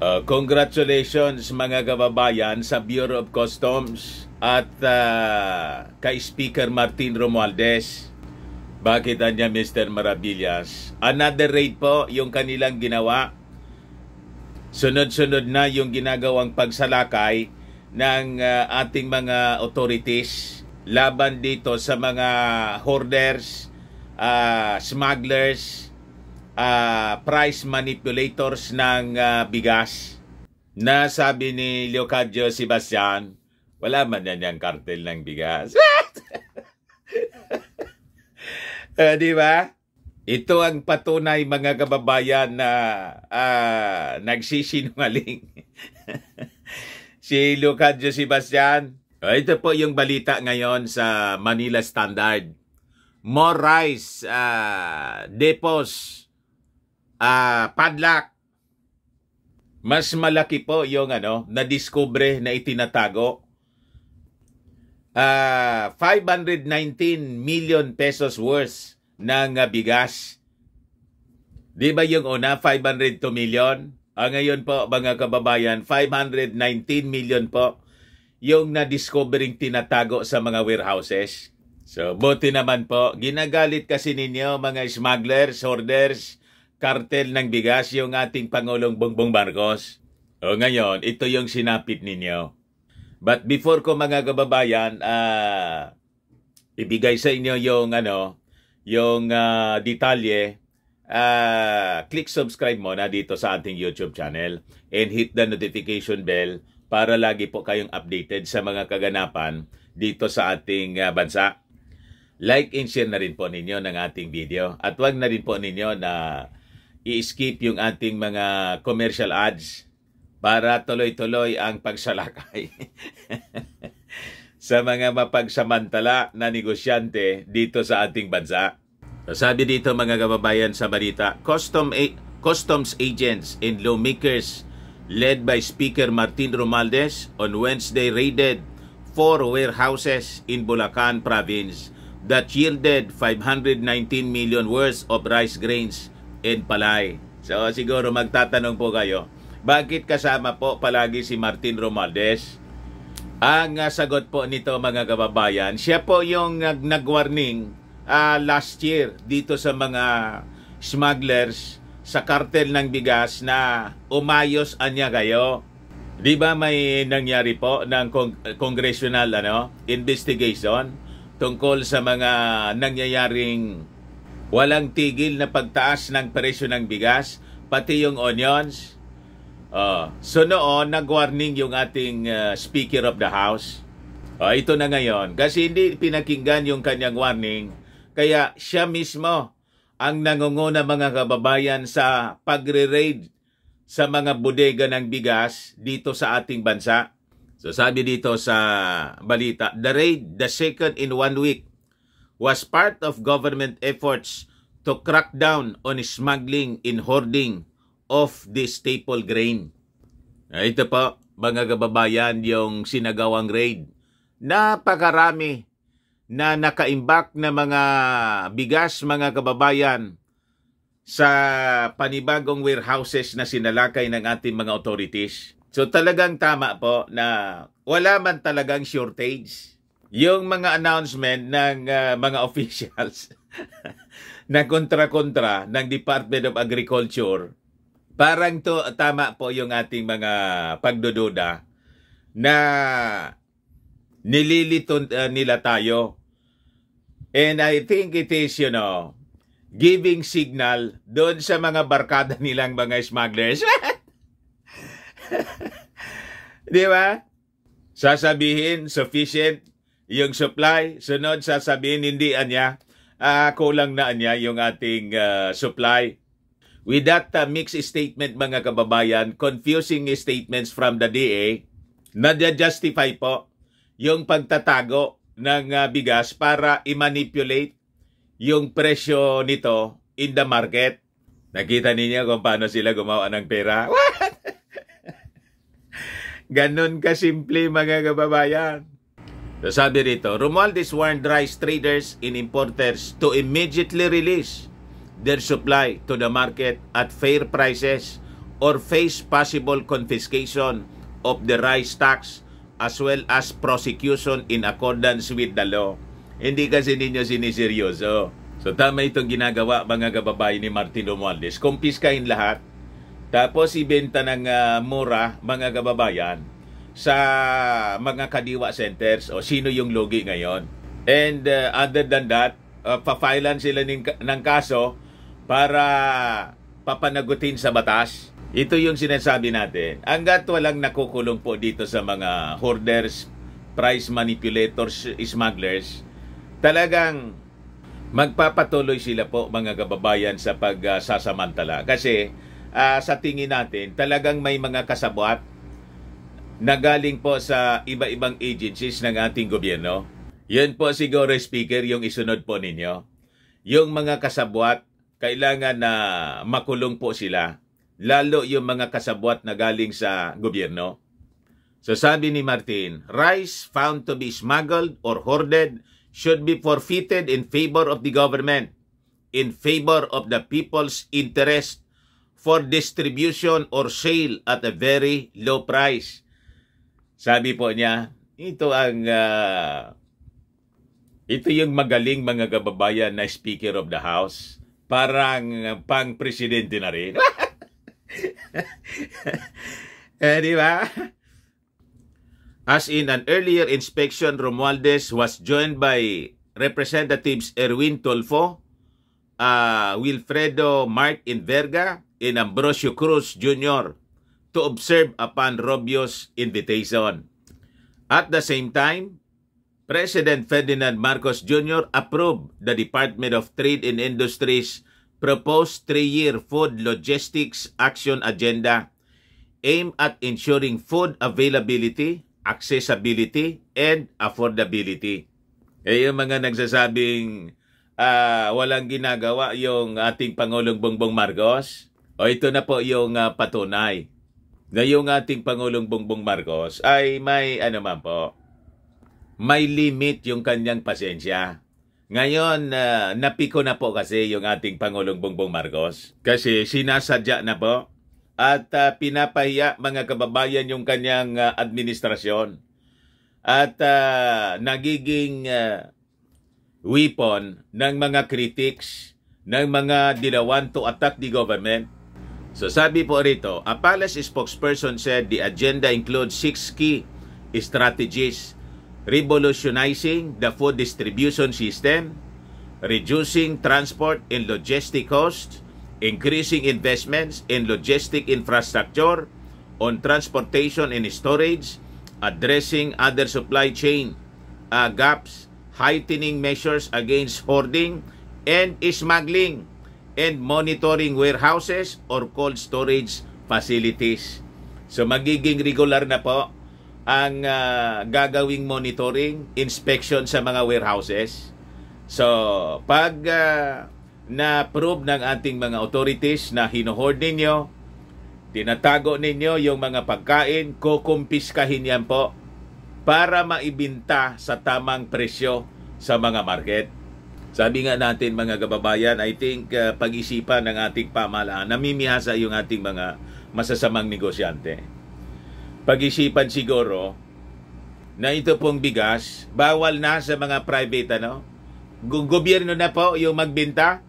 Congratulations mga kababayan sa Bureau of Customs at kay Speaker Martin Romualdez. Bakit niya Mr. Maravillas? Another raid po yung kanilang ginawa. Sunod-sunod na yung ginagawang pagsalakay ng ating mga authorities laban dito sa mga hoarders, smugglers, price manipulators ng bigas. Na sabi ni Leocadio Sebastian, wala man yan yung kartel ng bigas. Di ba? Ito ang patunay mga kababayan na nagsisinungaling. Si Leocadio Sebastian. Ito po yung balita ngayon sa Manila Standard. More rice depots padlock. Mas malaki po yung na-discover na itinatago. 519 million pesos worth ng bigas. Di ba yung una 502 million? Ngayon po mga kababayan, 519 million po yung na-discovering tinatago sa mga warehouses. So buti naman po, ginagalit kasi ninyo mga smugglers, hoarders, kartel ng bigas yung ating Pangulong Bongbong Marcos. Ngayon, ito yung sinapit ninyo. But before ko mga kababayan, ibigay sa inyo yung detalye, click subscribe muna dito sa ating YouTube channel and hit the notification bell para lagi po kayong updated sa mga kaganapan dito sa ating bansa. Like and share na rin po ninyo ng ating video at wag na rin po ninyo na i-skip yung ating mga commercial ads para tuloy-tuloy ang pagsalakay sa mga mapagsamantala na negosyante dito sa ating bansa. Sabi dito mga kababayan sa balita, customs agents and lawmakers led by Speaker Martin Romualdez on Wednesday raided 4 warehouses in Bulacan province that yielded 519 million worth of rice grains and palay. So siguro magtatanong po kayo, bakit kasama po palagi si Martin Romualdez? Ang sagot po nito mga kababayan, siya po yung nag-warning last year dito sa mga smugglers sa kartel ng bigas na umayos anya kayo. Di ba may nangyari po ng congressional investigation tungkol sa mga nangyayaring walang tigil na pagtaas ng presyo ng bigas, pati yung onions. So noon, nag-warning yung ating Speaker of the House. Ito na ngayon. Kasi hindi pinakinggan yung kanyang warning. Kaya siya mismo ang nangunguna mga kababayan sa pagre-raid sa mga bodega ng bigas dito sa ating bansa. So sabi dito sa balita, the raid, the second in 1 week, was part of government efforts to crack down on smuggling and hoarding of the staple grain. Ito po, mga kababayan, yung sinagawang raid. Napakarami na nakaimbak na mga bigas, mga kababayan, sa panibagong warehouses na sinalakay ng ating mga authorities. So talagang tama po na wala man talagang shortage. Yung mga announcement ng mga officials na kontra-kontra ng Department of Agriculture, parang to tama po yung ating mga pagdududa na nililito nila tayo. And I think it is, giving signal doon sa mga barkada nilang mga smugglers. Di ba? Sasabihin, sufficient yung supply. Sunod, sasabihin, hindi anya. Kulang na anya yung ating supply. With that mixed statement, mga kababayan, confusing statements from the DA, na-justify po yung pagtatago ng bigas para i-manipulate yung presyo nito in the market. Nakita ninyo kung paano sila gumawa ng pera? What? Ganon kasimple mga kababayan. So sabi rito, Romualdez warned rice traders and importers to immediately release their supply to the market at fair prices or face possible confiscation of the rice tax as well as prosecution in accordance with the law. Hindi kasi ninyo siniseryoso. So tama itong ginagawa mga kababayan ni Martin Romualdez. Kumpiskahin lahat. Tapos ibenta ng mura mga kababayan sa mga kadiwa centers o sino yung logi ngayon. And other than that, pafilan sila ng kaso para papanagutin sa batas. Ito yung sinasabi natin. Hanggat walang nakukulong po dito sa mga hoarders, price manipulators, smugglers, talagang magpapatuloy sila po mga kababayan sa pagsasamantala. Kasi sa tingin natin, talagang may mga kasabwat na galing po sa iba-ibang agencies ng ating gobyerno. Yun po siguro, Speaker, yung isunod po ninyo. Yung mga kasabwat, kailangan na makulong po sila. Lalo yung mga kasabwat na galing sa gobyerno. So sabi ni Martin, rice found to be smuggled or hoarded should be forfeited in favor of the government, in favor of the people's interest for distribution or sale at a very low price. Sabi po niya, ito yung magaling mga kababayan na Speaker of the House. Parang pang-presidente na rin. Di ba? As in an earlier inspection, Romualdez was joined by Representatives Erwin Tulfo, Wilfredo Mark Inverga, and Ambrosio Cruz Jr. to observe upon Robio's invitation. At the same time, President Ferdinand Marcos Jr. approved the Department of Trade and Industry's proposed 3-year food logistics action agenda aimed at ensuring food availability, accessibility, and affordability. Yung mga nagsasabing walang ginagawa yung ating Pangulong Bongbong Marcos, ito na po yung patunay na yung ating Pangulong Bongbong Marcos ay may may limit yung kanyang pasensya. Ngayon, napiko na po kasi yung ating Pangulong Bongbong Marcos kasi sinasadya na po at pinapahiya mga kababayan yung kanyang administrasyon at nagiging weapon ng mga critics, ng mga dilawan to attack the government. So sabi po rito, a palace spokesperson said the agenda includes 6 key strategies: revolutionizing the food distribution system, reducing transport and logistic costs, increasing investments in logistic infrastructure, on transportation and storage, addressing other supply chain gaps, heightening measures against hoarding and smuggling, and monitoring warehouses or cold storage facilities. So magiging regular na po ang gagawing monitoring, inspection sa mga warehouses. So, pag na-prove ng ating mga authorities na hinohoard ninyo, tinatago ninyo yung mga pagkain, kukumpiskahin yan po para maibinta sa tamang presyo sa mga market. Sabi nga natin mga kababayan, I think pag-isipan ng ating pamahalaan, namimihasa yung ating mga masasamang negosyante. Pag-isipan siguro na ito pong bigas, bawal na sa mga private, gobyerno na po yung magbenta.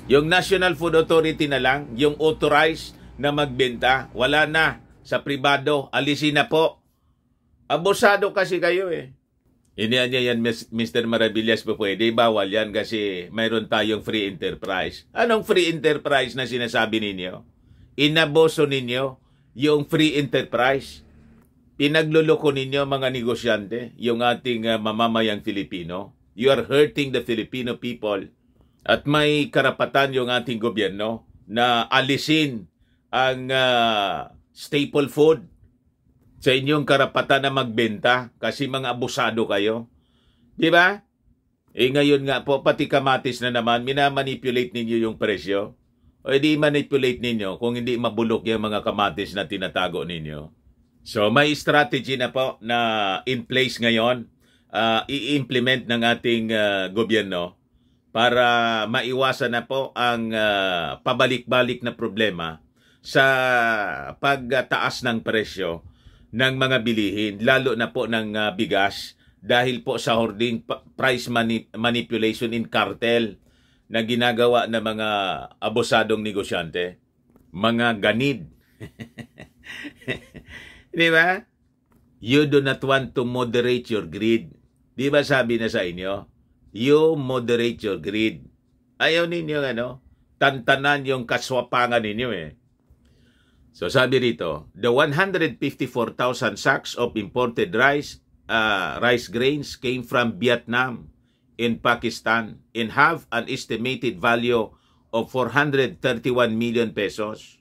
Yung National Food Authority na lang, yung authorized na magbenta. Wala na sa pribado, alisin na po. Abusado kasi kayo Hindi yan, Mr. Maravillas po pwede. Bawal yan kasi mayroon tayong free enterprise. Anong free enterprise na sinasabi ninyo? Inaboso ninyo yung free enterprise. Pinagluloko ninyo mga negosyante, yung ating mamamayang Filipino. You are hurting the Filipino people. At may karapatan yung ating gobyerno na alisin ang staple food sa inyong karapatan na magbenta kasi mga abusado kayo. Di ba? Ngayon nga po, pati kamatis na naman, minamanipulate ninyo yung presyo. O di manipulate ninyo kung hindi mabulok yung mga kamatis na tinatago ninyo. So may strategy na po na in place ngayon, i-implement ng ating gobyerno para maiwasan na po ang pabalik-balik na problema sa pagtaas ng presyo ng mga bilihin, lalo na po ng bigas, dahil po sa hoarding, price manipulation in cartel na ginagawa ng mga abusadong negosyante, mga ganid. Di ba? You do not want to moderate your greed. Di ba sabi na sa inyo? You moderate your greed. Ayaw ninyo, tantanan yung kaswapangan ninyo eh. So sabi rito, the 154,000 sacks of imported rice grains came from Vietnam and Pakistan and have an estimated value of 431 million pesos,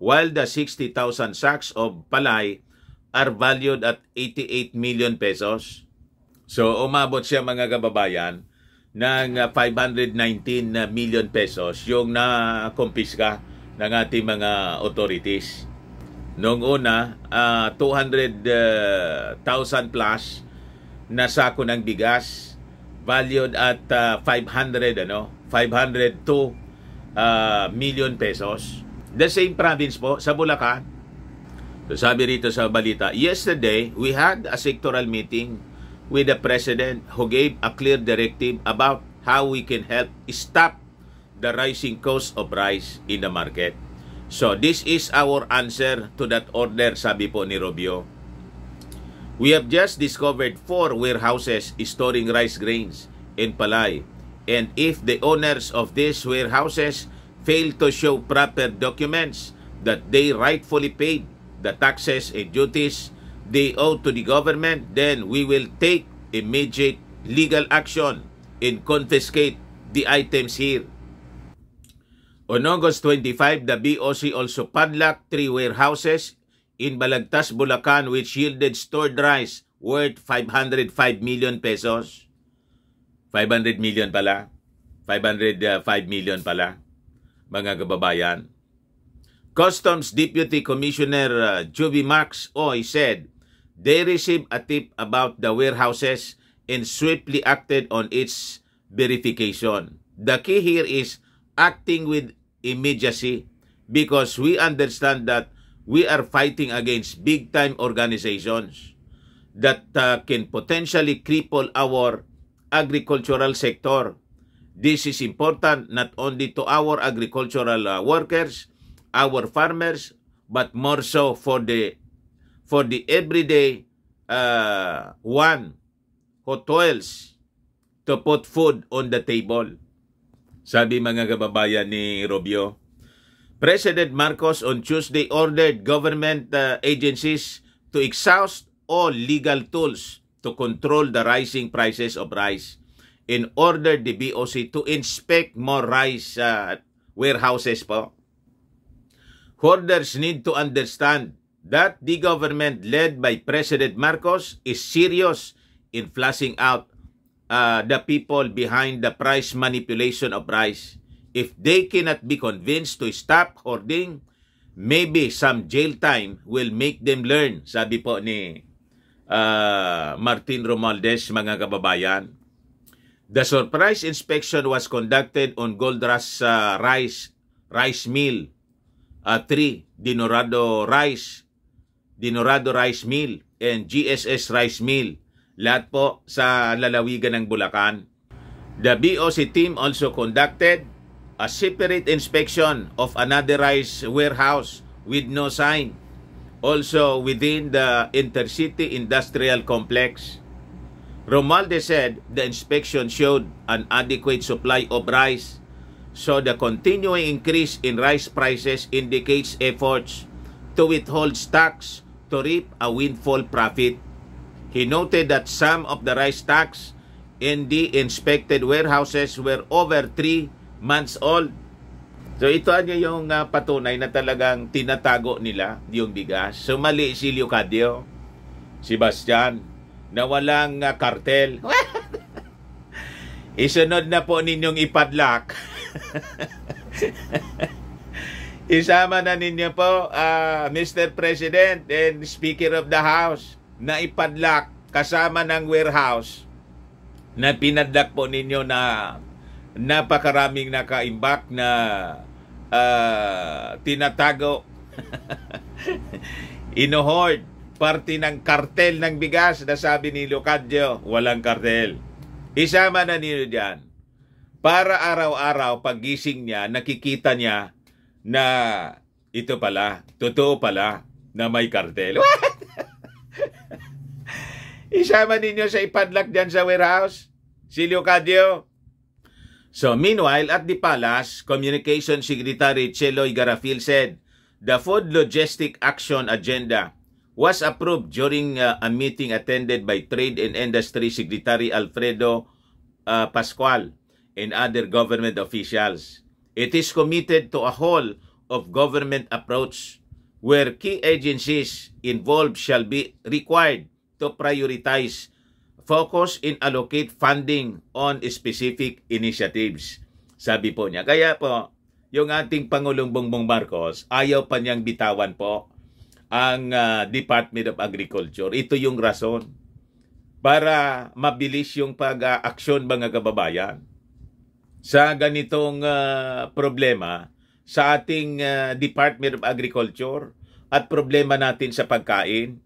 while the 60,000 sacks of palay are valued at 88 million pesos. So umabot siya mga kababayan ng 519 million pesos yung na-kumpiska ng ating mga authorities. Noong una, 200,000 plus na sako ng bigas valued at 502 million pesos. The same province po sa Bulacan. So sabi rito sa balita, yesterday we had a sectoral meeting with the President who gave a clear directive about how we can help stop the rising cost of rice in the market. So this is our answer to that order, sabi po ni Rubio. We have just discovered 4 warehouses storing rice grains in palay. And if the owners of these warehouses fail to show proper documents that they rightfully paid the taxes and duties they owe to the government, then we will take immediate legal action and confiscate the items here. On August 25, the BOC also padlocked 3 warehouses in Balagtas, Bulacan, which yielded stored rice worth 505 million pesos. 500 million pala. 505 million pala, mga kababayan. Customs Deputy Commissioner Joby Max Oy said they received a tip about the warehouses and swiftly acted on its verification. The key here is acting with immediacy because we understand that we are fighting against big-time organizations that can potentially cripple our agricultural sector. This is important not only to our agricultural workers, our farmers, but more so for the everyday one who toils to put food on the table. Sabi mga kababayan ni Rubio, President Marcos on Tuesday ordered government agencies to exhaust all legal tools to control the rising prices of rice and ordered the BOC to inspect more rice warehouses po. Hoarders need to understand that the government led by President Marcos is serious in flushing out the people behind the price manipulation of rice. If they cannot be convinced to stop hoarding, maybe some jail time will make them learn, sabi po ni Martin Romualdez, mga kababayan. The surprise inspection was conducted on Gold Rush Rice Mill 3, Dinorado Rice Mill, and GSS Rice Mill. Lahat po sa lalawigan ng Bulacan. The BOC team also conducted a separate inspection of another rice warehouse with no sign, also within the Intercity Industrial Complex. Romualdez said the inspection showed an adequate supply of rice, so the continuing increase in rice prices indicates efforts to withhold stocks to reap a windfall profit. He noted that some of the rice stocks in the inspected warehouses were over 3 months old. So ito yung patunay na talagang tinatago nila yung bigas. So mali si Leocadio, si Bastian, na walang kartel. Isunod na po ninyong ipadlock. Isama na ninyo po, Mr. President and Speaker of the House, na ipadlock kasama ng warehouse na pinadlock po ninyo na napakaraming nakaimbak na tinatago Inohord, parte ng kartel ng bigas na sabi ni Leocadio, walang kartel. Isama na niyo dyan. Para araw-araw, paggising niya, nakikita niya na ito pala, totoo pala na may kartel. What? Isama ninyo sa ipadlak dyan sa warehouse, si Leocadio. So, meanwhile, at the palace, Communication Secretary Cheloy Garafil said, the Food Logistic Action Agenda was approved during a meeting attended by Trade and Industry Secretary Alfredo Pascual and other government officials. It is committed to a whole of government approach where key agencies involved shall be required to prioritize, focus and allocate funding on specific initiatives. Sabi po niya. Kaya po, yung ating Pangulong Bongbong Marcos, ayaw pa niyang bitawan po ang Department of Agriculture. Ito yung rason para mabilis yung pag-aksyon mga kababayan sa ganitong problema sa ating Department of Agriculture at problema natin sa pagkain.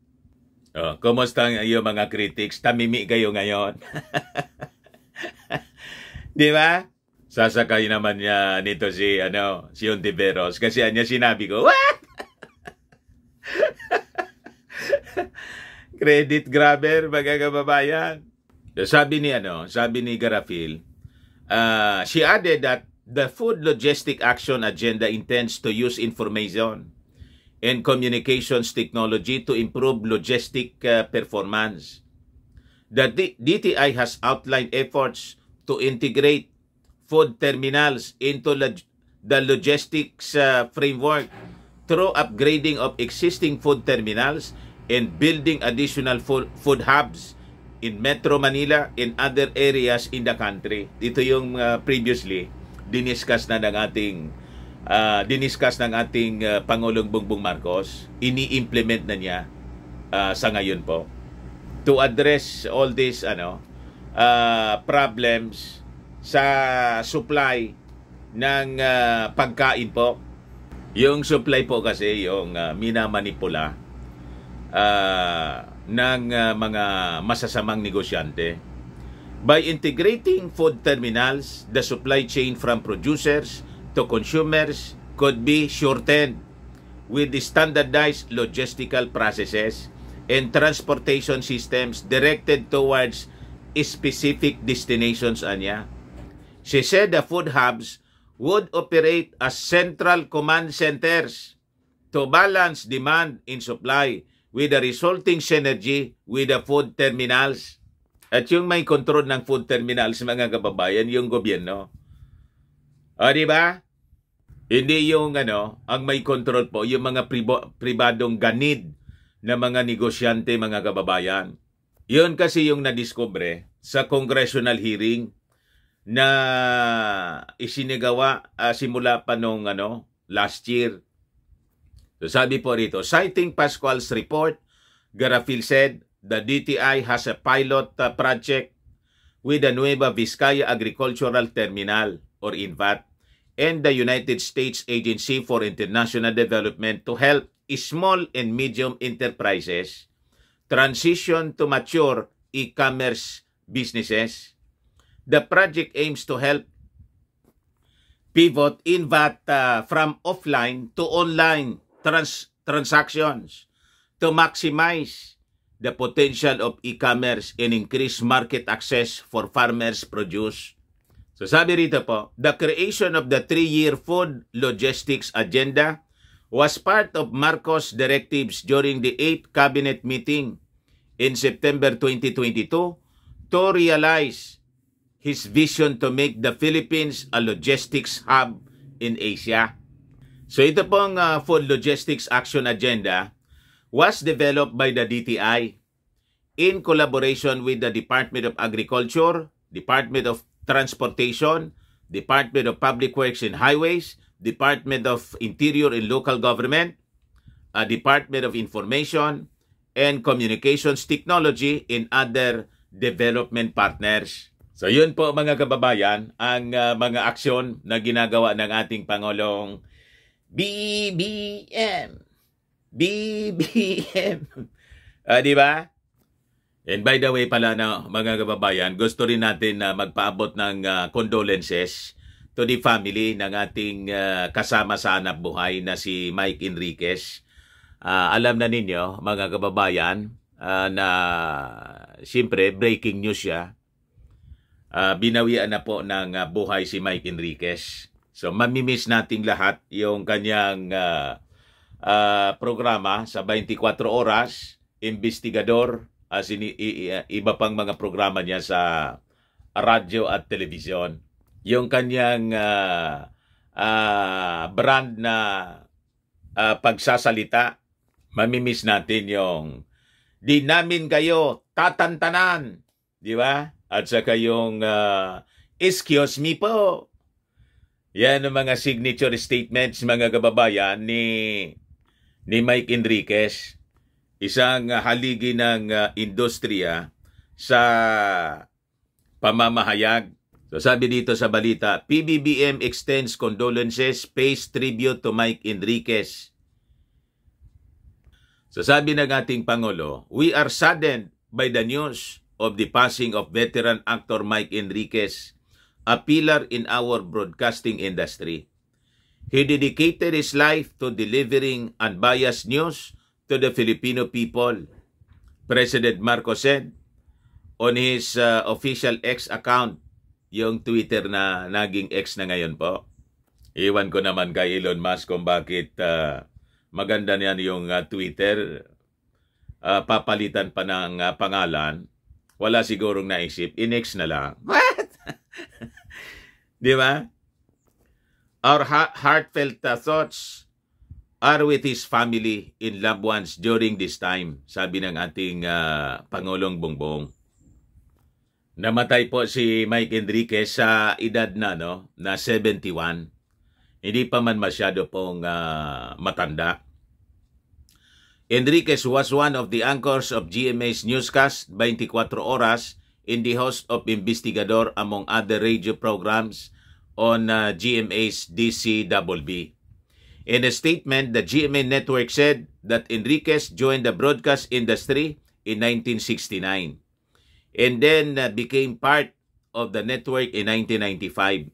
Kumusta yung mga critics? Tamimi kayo ngayon. Di ba? Sasakay naman niya nito si Ontiveros kasi niya sinabi ko, what? Credit grabber, mga kababayan. Sabi ni Garafil, she added that the Food Logistic Action Agenda intends to use information and communications technology to improve logistic performance. The DTI has outlined efforts to integrate food terminals into the logistics framework through upgrading of existing food terminals and building additional food hubs in Metro Manila and other areas in the country. Ito yung previously diniscuss ng ating Pangulong Bongbong Marcos. Ini-implement na niya sa ngayon po to address all these problems sa supply ng pagkain po. Yung supply po kasi yung minamanipula ng mga masasamang negosyante. By integrating food terminals, the supply chain from producers to consumers could be shortened with the standardized logistical processes and transportation systems directed towards specific destinations. She said the food hubs would operate as central command centers to balance demand and supply with the resulting synergy with the food terminals. At yung may control ng food terminals, mga kababayan, yung gobyerno. Di ba? Hindi yung ang may control po, yung mga pribadong ganid na mga negosyante, mga kababayan. Yun kasi yung nadiskubre sa congressional hearing na isinagawa simula pa nung last year. So sabi po rito, citing Pascual's report, Garafil said, the DTI has a pilot project with the Nueva Vizcaya Agricultural Terminal, or INVAT, and the United States Agency for International Development to help small and medium enterprises transition to mature e-commerce businesses. The project aims to help pivot INVAT from offline to online transactions to maximize the potential of e-commerce and increase market access for farmers' produce. So sabi rito po, the creation of the 3-year food logistics agenda was part of Marcos' directives during the 8th cabinet meeting in September 2022 to realize his vision to make the Philippines a logistics hub in Asia. So ito pong Food Logistics Action Agenda was developed by the DTI in collaboration with the Department of Agriculture, Department of Transportation, Department of Public Works and Highways, Department of Interior and Local Government, Department of Information and Communications Technology, and other development partners. So yun po mga kababayan, ang mga aksyon na ginagawa ng ating Pangulong BBM. BBM. Di ba? And by the way pala na mga kababayan, gusto rin natin na magpaabot ng condolences to the family ng ating kasama sa hanap buhay na si Mike Enriquez. Alam na ninyo mga kababayan na siyempre breaking news siya. Binawian na po ng buhay si Mike Enriquez. So mamimiss nating lahat yung kanyang programa sa 24 oras, investigador, as iba pang mga programa niya sa radyo at telebisyon. Yung kanyang brand na pagsasalita, mamimiss natin yung di namin kayo tatantanan, di ba? At saka yung excuse me po. Yan ang mga signature statements mga kababayan ni Mike Enriquez, isang haligi ng industriya sa pamamahayag. So sabi dito sa balita, PBBM extends condolences, pays tribute to Mike Enriquez. So sabi ng ating Pangulo, we are saddened by the news of the passing of veteran actor Mike Enriquez, a pillar in our broadcasting industry. He dedicated his life to delivering unbiased news to the Filipino people, President Marcos said on his official X account, yung Twitter na naging X na ngayon po. Iwan ko naman kay Elon Musk kung bakit maganda niyan yung Twitter. Papalitan pa ng pangalan. Wala sigurong naisip. In-X na lang. What? Di ba? Our heartfelt thoughts are with his family and loved ones during this time, sabi ng ating Pangulong Bongbong. Namatay po si Mike Enriquez sa edad na 71. Hindi pa man masyado pong matanda. Enriquez was one of the anchors of GMA's newscast 24 oras and the host of Investigador among other radio programs on GMA's DCWB. In a statement, the GMA network said that Enriquez joined the broadcast industry in 1969 and then became part of the network in 1995,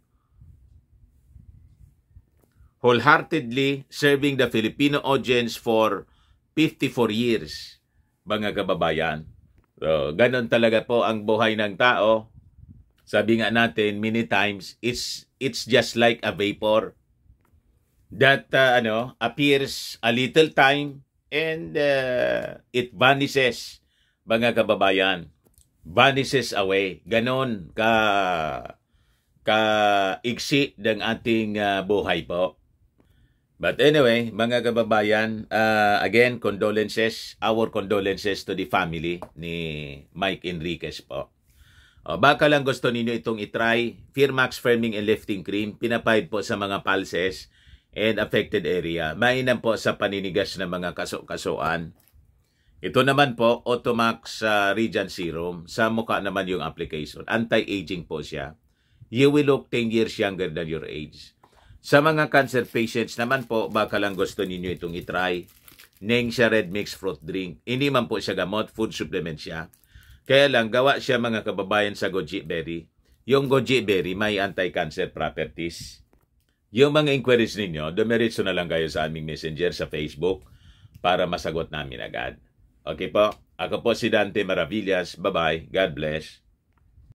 wholeheartedly serving the Filipino audience for 54 years, mga kababayan. So, ganun talaga po ang buhay ng tao. Sabi nga natin, many times, it's just like a vapor that appears a little time and it vanishes, mga kababayan. Vanishes away. Ganon ka-iksi ng ating buhay po. But anyway, mga kababayan, again, condolences, our condolences to the family ni Mike Enriquez po. Baka lang gusto ninyo itong itry, Firmax Firming and Lifting Cream, pinapahid po sa mga pulses and affected area. Mainam po sa paninigas ng mga kaso-kasuan. Ito naman po, Automax Regen Serum. Sa mukha naman yung application. Anti-aging po siya. You will look 10 years younger than your age. Sa mga cancer patients naman po, baka lang gusto ninyo itong itry. Nengxia Red Mix Fruit Drink. Hindi man po siya gamot, food supplement siya. Kaya lang, gawa siya mga kababayan sa goji berry. Yung goji berry may anti-cancer properties. Yung mga inquiries ninyo, dumiretso na lang kayo sa aming messenger sa Facebook para masagot namin agad. Okay po? Ako po si Dante Maravillas. Bye-bye. God bless.